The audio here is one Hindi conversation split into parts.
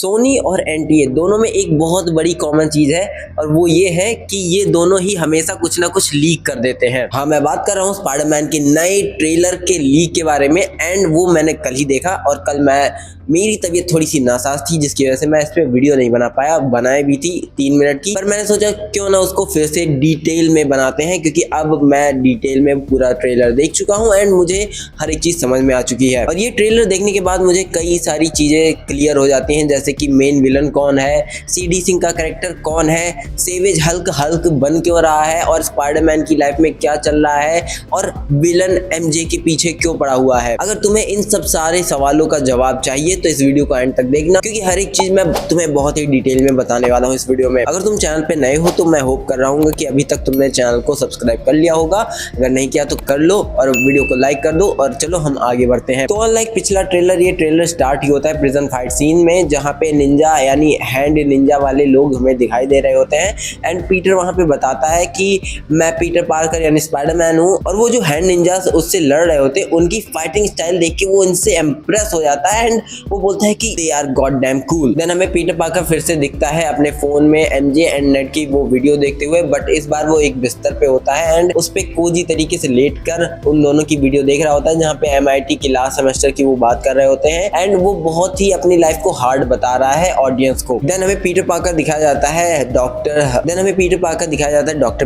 सोनी और एनटीए दोनों में एक बहुत बड़ी कॉमन चीज है और वो ये है कि ये दोनों ही हमेशा कुछ ना कुछ लीक कर देते हैं। हाँ, मैं बात कर रहा हूँ स्पाइडरमैन के नए ट्रेलर के लीक के बारे में एंड वो मैंने कल ही देखा और कल मेरी तबीयत थोड़ी सी नासाज थी जिसकी वजह से मैं इस पे वीडियो नहीं बना पाया। बनाए भी थी 3 मिनट की, पर मैंने सोचा क्यों ना उसको फिर से डिटेल में बनाते हैं क्योंकि अब मैं डिटेल में पूरा ट्रेलर देख चुका हूँ एंड मुझे हर एक चीज समझ में आ चुकी है। और ये ट्रेलर देखने के बाद मुझे कई सारी चीजें क्लियर हो जाती हैं, जैसे कि मेन विलन कौन है, सीडी सिंह का कैरेक्टर कौन है, सेवेज हल्क बन क्यों रहा है और स्पाइडरमैन की लाइफ में क्या चल रहा है और विलन एमजे के पीछे क्यों पड़ा हुआ है। अगर तुम्हें इन सब सारे सवालों का जवाब चाहिए तो इस वीडियो को एंड तक देखना क्योंकि हर एक चीज मैं तुम्हें बहुत ही डिटेल में बताने वाला हूँ इस वीडियो में। अगर तुम चैनल पे नए हो तो मैं होप कर रहा हूँ कि अभी तक तुमने चैनल को सब्सक्राइब कर लिया होगा, अगर नहीं किया तो कर लो और वीडियो को लाइक कर दो और चलो हम आगे बढ़ते हैं। तो अनलाइक पिछला ट्रेलर, ये ट्रेलर स्टार्ट ही होता है प्रिजन फाइट सीन में जहाँ पे निंजा यानी हैंड निंजा वाले लोग हमें दिखाई दे रहे होते हैं एंड पीटर वहाँ पे बताता है कि मैं पीटर पार्कर यानी स्पाइडरमैन हूँ और वो जो हैंड निंजास उससे लड़ रहे होते हैं उनकी फाइटिंग स्टाइल देख के वो इनसे इम्प्रेस हो जाता है एंड वो बोलता है कि they are god damn cool. Then हमें पीटर पार्कर फिर से दिखता है अपने फोन में एमजे एंड नेड की वो वीडियो देखते हुए, बट इस बार वो एक बिस्तर पे होता है एंड उस पे कोजी तरीके से लेट कर उन दोनों की वीडियो देख रहा होता है जहाँ पे एमआईटी की लास्ट सेमेस्टर की वो बात कर रहे होते हैं एंड वो बहुत ही अपनी लाइफ को हार्ड बता रहा है ऑडियंस को। देन हमें पीटर पार्कर दिखाया जाता है डॉक्टर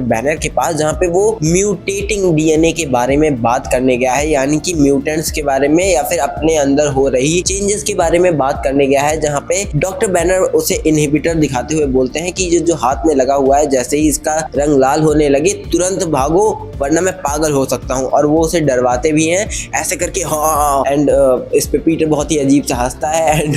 बैनर के पास जहाँ पे वो म्यूटेटिंग डीएनए के बारे में बात करने गया है, यानी कि म्यूटेंट्स के बारे में या फिर अपने अंदर हो रही चेंजेस के बारे में बात करने गया है, जहाँ पे डॉक्टर बैनर उसे इनहिबिटर दिखाते हुए बोलते हैं कि जो हाथ में लगा हुआ है जैसे ही इसका रंग लाल होने लगे तुरंत भागो वरना मैं पागल हो सकता हूँ, और वो उसे डरवाते भी हैं ऐसे करके हाँ एंड इस पे पीटर बहुत ही अजीब सा हंसता है एंड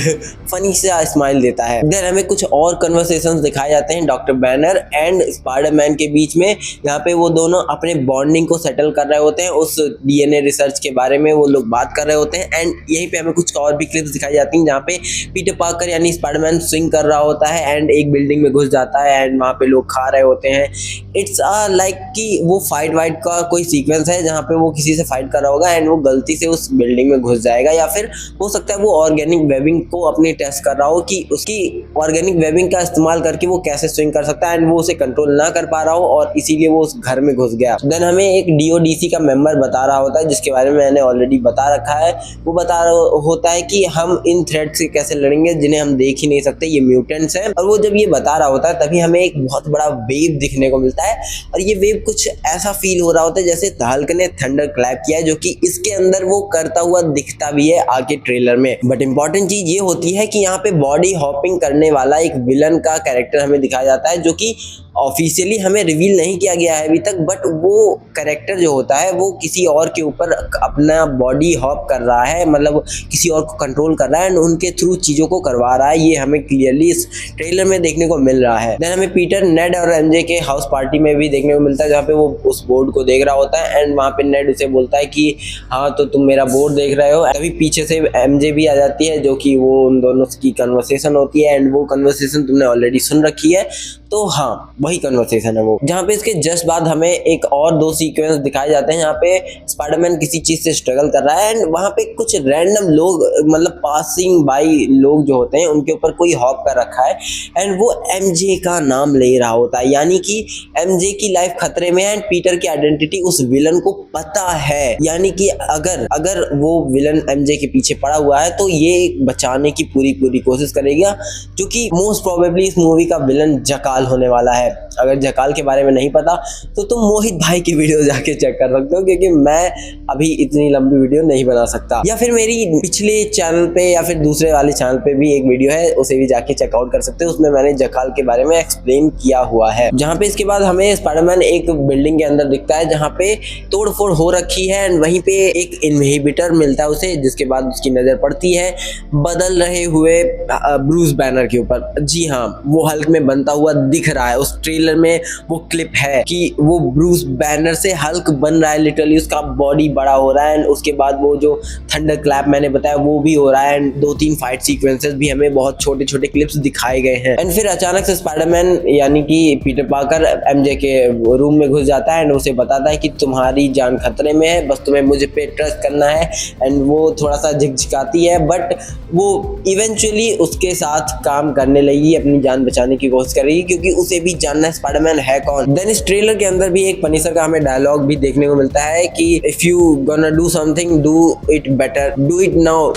फनी सा स्माइल देता है। देन हमें कुछ और कन्वर्सेशंस दिखाए जाते हैं डॉक्टर बैनर एंड स्पाइडरमैन के बीच में, जहाँ पे वो दोनों अपने बॉन्डिंग को सेटल कर रहे होते हैं, उस डीएनए रिसर्च के बारे में वो लोग बात कर रहे होते हैं एंड यहीं पे हमें कुछ और भी क्लिप्स दिखाई जाती हैं जहाँ पे पीटर पार्कर यानी स्पाइडरमैन स्विंग कर रहा होता है एंड एक बिल्डिंग में घुस जाता है एंड वहाँ पे लोग खा रहे होते हैं। इट्स लाइक कि वो फाइट का कोई सीक्वेंस है जहाँ पे वो किसी से फाइट कर रहा होगा एंड वो गलती से उस बिल्डिंग में घुस जाएगा, या फिर हो सकता है वो ऑर्गेनिक वेबिंग को अपनी टेस्ट कर रहा हो कि उसकी ऑर्गेनिक वेबिंग का इस्तेमाल करके वो कैसे स्विंग कर सकता है एंड वो उसे कंट्रोल ना कर पा रहा हो और इसीलिए वो उस घर में घुस गया। देन हमें एक डीओडीसी का मेंबर बता रहा होता है जिसके बारे में मैंने ऑलरेडी बता रखा है, वो बता रहा होता है कि हम इन थ्रेट से कैसे लड़ेंगे जिन्हें हम देख ही नहीं सकते, ये म्यूटेंट्स हैं। और वो जब ये बता रहा होता है तभी हमें एक बहुत बड़ा वेव दिखने को मिलता है और ये वेव कुछ ऐसा फील हो रहा होता है जैसे हल्क ने थंडर क्लैप किया है, जो कि इसके अंदर वो करता हुआ दिखता भी है आगे ट्रेलर में। बट इंपॉर्टेंट चीज ये होती है कि यहाँ पे बॉडी हॉपिंग करने वाला एक विलन का कैरेक्टर हमें दिखाया जाता है जो कि ऑफिशियली हमें रिवील नहीं किया गया है अभी तक, बट वो कैरेक्टर जो होता है वो किसी और के ऊपर अपना बॉडी हॉप कर रहा है, मतलब किसी और को कंट्रोल कर रहा है एंड उनके थ्रू चीजों को करवा रहा है, ये हमें क्लियरली इस ट्रेलर में देखने को मिल रहा है। देन हमें पीटर नेड और एमजे के हाउस पार्टी में भी देखने को मिलता है जहाँ पे वो उस बोर्ड को देख रहा होता है एंड वहाँ पे नेड उसे बोलता है कि हाँ तो तुम मेरा बोर्ड देख रहे हो। तभी पीछे से एमजे भी आ जाती है जो कि वो उन दोनों की कन्वर्सेशन होती है एंड वो कन्वर्सेशन तुमने ऑलरेडी सुन रखी है, तो हाँ वही कन्वर्सेशन है वो। जहाँ पे इसके जस्ट बाद हमें एक और 2 सीक्वेंस दिखाए जाते हैं जहाँ पे स्पाइडरमैन किसी चीज से स्ट्रगल कर रहा है एंड वहाँ पे कुछ रैंडम लोग मतलब पासिंग बाई लोग जो होते हैं उनके ऊपर कोई हॉप कर रखा है एंड वो एमजे का नाम ले रहा होता है, यानी कि एमजे की लाइफ खतरे में है एंड पीटर की आइडेंटिटी उस विलन को पता है, यानी कि अगर वो विलन एमजे के पीछे पड़ा हुआ है तो ये बचाने की पूरी कोशिश करेगा, जो कि मोस्ट प्रोबेबली इस मूवी का विलन जकाल होने वाला है। अगर जकाल के बारे में नहीं पता तो तुम मोहित भाई की वीडियो जाके चेक कर सकते हो क्योंकि मैं अभी इतनी लंबी वीडियो नहीं बना सकता, या फिर मेरी पिछले चैनल पे या फिर दूसरे वाले चैनल पे भी एक वीडियो है उसे भी जाके चेकआउट कर सकते हो, उसमें मैंने जकाल के बारे में एक्सप्लेन किया हुआ है। जहाँ पे इसके बाद हमें स्पाइडरमैन एक बिल्डिंग के अंदर दिखता है जहाँ पे तोड़फोड़ हो रखी है एंड वहीं पे एक इनहिबिटर मिलता है उसे, जिसके बाद उसकी नजर पड़ती है बदल रहे हुए ब्रूस बैनर के ऊपर। जी हाँ, वो हल्क में बनता हुआ दिख रहा है, उस ट्रेलर ट्रेलर में वो क्लिप है कि वो ब्रूस बैनर से हल्क बन रहा है, लिटरली उसका बॉडी बड़ा हो रहा है एंड उसके बाद वो जो थंडर क्लैप मैंने बताया वो भी हो रहा है एंड 2-3 फाइट सीक्वेंसेस भी हमें बहुत छोटे छोटे क्लिप्स दिखाए गए हैं। एंड फिर अचानक से स्पाइडरमैन यानी कि पीटर पार्कर एमजे के रूम में घुस जाता है एंड उसे बताता है कि तुम्हारी जान खतरे में है, बस तुम्हें मुझे पे ट्रस्ट करना है। एंड वो थोड़ा सा झिकझिकाती है बट वो इवेंचुअली उसके साथ काम करने लगी, अपनी जान बचाने की कोशिश कर रही है क्योंकि उसे भी जानना है स्पाइडरमैन है कौन। देन इस ट्रेलर के अंदर भी एक पनिशर का हमें डायलॉग भी देखने को मिलता है कि if you gonna do something do it better, do it now,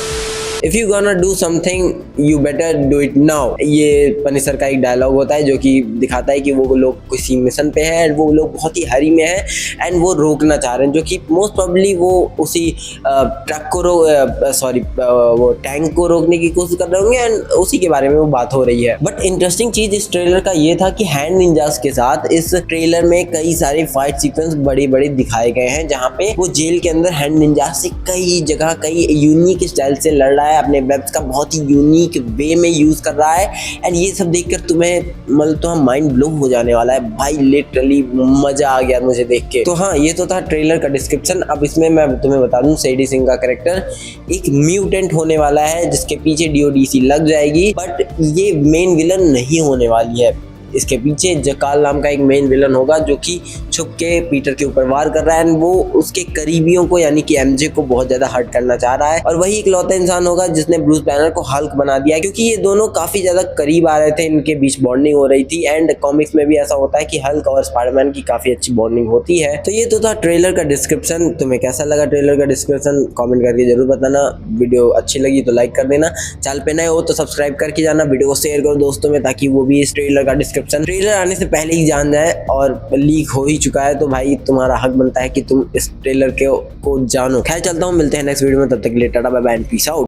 if you gonna do something you better do it now. ये पनिशर का एक डायलॉग होता है जो कि दिखाता है कि वो लोग किसी मिशन पे है एंड वो लोग बहुत ही हरी में है एंड वो रोकना चाह रहे हैं, जो कि मोस्ट प्रोबेबली वो उसी ट्रक को वो टैंक को रोकने की कोशिश कर रहे होंगे एंड उसी के बारे में वो बात हो रही है। बट इंटरेस्टिंग चीज इस ट्रेलर का ये था कि हैंड निंजास के साथ इस ट्रेलर में कई सारे फाइट सीक्वेंस बड़े बड़े दिखाए गए हैं जहाँ पे वो जेल के अंदर हैंड निंजास से कई जगह कई यूनिक स्टाइल से लड़ रहा है, अपने वेब्स का बहुत ही यूनिक वे में यूज कर रहा है एंड ये सब देखकर तुम्हें मतलब तो माइंड ब्लो हो जाने वाला है भाई, लिटरली मजा आ गया मुझे देख के। तो हाँ, ये तो था ट्रेलर का डिस्क्रिप्शन। अब इसमें मैं तुम्हें बता दूं सैडी सिंह का कैरेक्टर एक म्यूटेंट होने वाला है जिसके पीछे डीओडीसी लग जाएगी, बट ये मेन विलन नहीं होने वाली है। इसके पीछे जकाल नाम का एक मेन विलन होगा जो कि छुप के पीटर के ऊपर वार कर रहा है एंड वो उसके करीबियों को यानी कि एमजे को बहुत ज्यादा हर्ट करना चाह रहा है और वही इकलौता इंसान होगा जिसने ब्रूस बैनर को हल्क बना दिया क्योंकि ये दोनों काफी ज्यादा करीब आ रहे थे, इनके बीच बॉन्डिंग हो रही थी एंड कॉमिक्स में भी ऐसा होता है कि हल्क और स्पाइडरमैन की काफी अच्छी बॉन्डिंग होती है। तो ये तो था ट्रेलर का डिस्क्रिप्शन। तुम्हें कैसा लगा ट्रेलर का डिस्क्रिप्शन कॉमेंट करके जरूर बताना। वीडियो अच्छी लगी तो लाइक कर देना, चैनल पे नए हो तो सब्सक्राइब करके जाना, वीडियो को शेयर करो दोस्तों में ताकि वो भी इस ट्रेलर का डिस्क्रिप्शन ट्रेलर आने से पहले ही जान जाए और लीक हो ही चुका है तो भाई तुम्हारा हक बनता है कि तुम इस ट्रेलर को जानो। खैर चलता हूँ, मिलते हैं नेक्स्ट वीडियो में, तब तक के लिए tata bye bye and peace out.